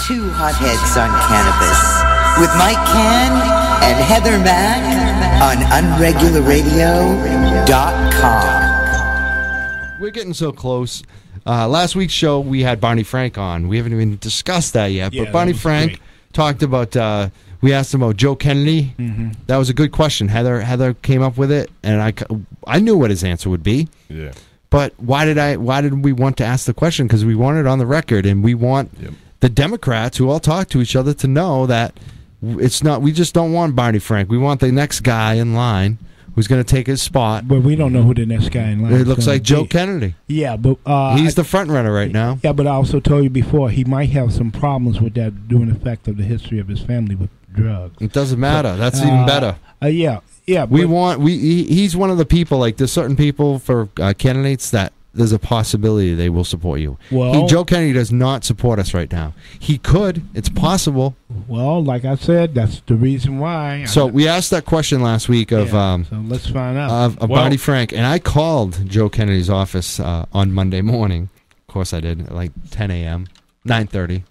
Two Hotheads on Cannabis with Mike Cann and Heather Mack on unregularadio.com. We're getting so close. Last week's show, we had Barney Frank on. We haven't even discussed that yet. Yeah, but Barney Frank talked about, we asked him about Joe Kennedy. Mm-hmm. That was a good question. Heather came up with it, and I knew what his answer would be. Yeah. But why did we want to ask the question? Because we want it on the record, and we want the Democrats who all talk to each other to know that it's not. We just don't want Barney Frank. We want the next guy in line who's going to take his spot. But we don't know who the next guy in line is. It looks like Joe Kennedy. Yeah, but he's the front runner right now. Yeah, but I also told you before he might have some problems with that due to the fact of the history of his family with drugs. It doesn't matter. But, that's even better. Yeah. He's one of the people, like there's certain people for candidates that there's a possibility they will support you. Well, Joe Kennedy does not support us right now. He could. It's possible. Well, like I said, that's the reason why. So we asked that question last week of so let's find out. Of Barney Frank, and I called Joe Kennedy's office on Monday morning. Of course I did, at like 10 a.m., 9:30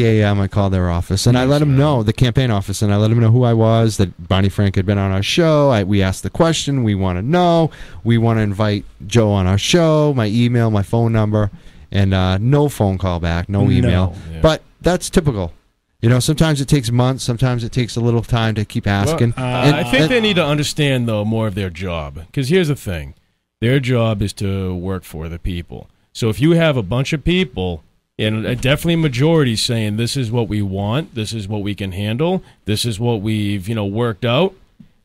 a.m. I called their office, and I let them know, the campaign office, and I let them know who I was, that Barney Frank had been on our show. We asked the question. We want to know. We want to invite Joe on our show, my email, my phone number, and no phone call back, no email. Yeah. But that's typical. You know, sometimes it takes months. Sometimes it takes a little time to keep asking. Well, I think they need to understand, though, more of their job. Because here's the thing. Their job is to work for the people. So if you have a bunch of people, and definitely a majority saying this is what we want, this is what we can handle, this is what we've worked out,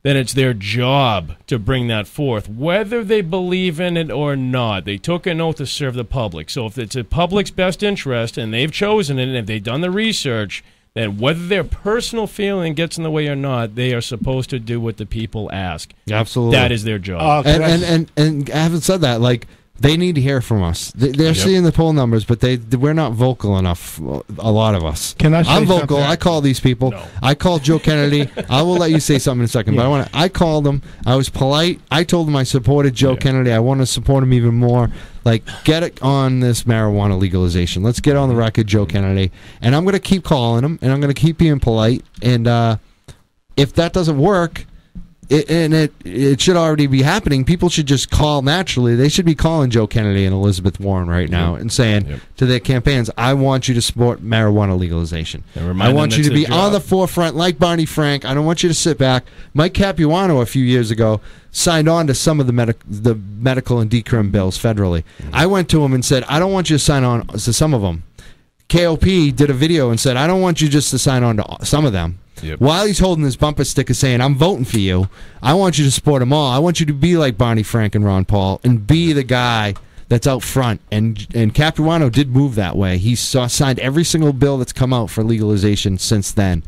then it's their job to bring that forth, whether they believe in it or not. They took an oath to serve the public. So if it's the public's best interest and they've chosen it and if they've done the research, then whether their personal feeling gets in the way or not, they are supposed to do what the people ask. Absolutely. That is their job. And having said that, like, they need to hear from us. They're seeing the poll numbers, but we're not vocal enough, a lot of us. I'm vocal. I call these people. No. I called Joe Kennedy. I will let you say something in a second, but I called him. I was polite. I told him I supported Joe Kennedy. I want to support him even more. Like, get it on this marijuana legalization. Let's get on the record, Joe Kennedy. And I'm going to keep calling him, and I'm going to keep being polite. And if that doesn't work, it should already be happening. People should just call naturally. They should be calling Joe Kennedy and Elizabeth Warren right now and saying to their campaigns, I want you to support marijuana legalization. I want you to be on the forefront like Barney Frank. I don't want you to sit back. Mike Capuano a few years ago signed on to some of the medical and decrim bills federally. I went to him and said, I don't want you to sign on to some of them. KOP did a video and said, I don't want you just to sign on to some of them. While he's holding his bumper sticker saying, I'm voting for you, I want you to support them all. I want you to be like Barney Frank and Ron Paul and be the guy that's out front. And Capuano did move that way. He signed every single bill that's come out for legalization since then.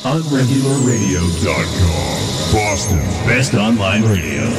UnregularRadio.com, Boston's best online radio.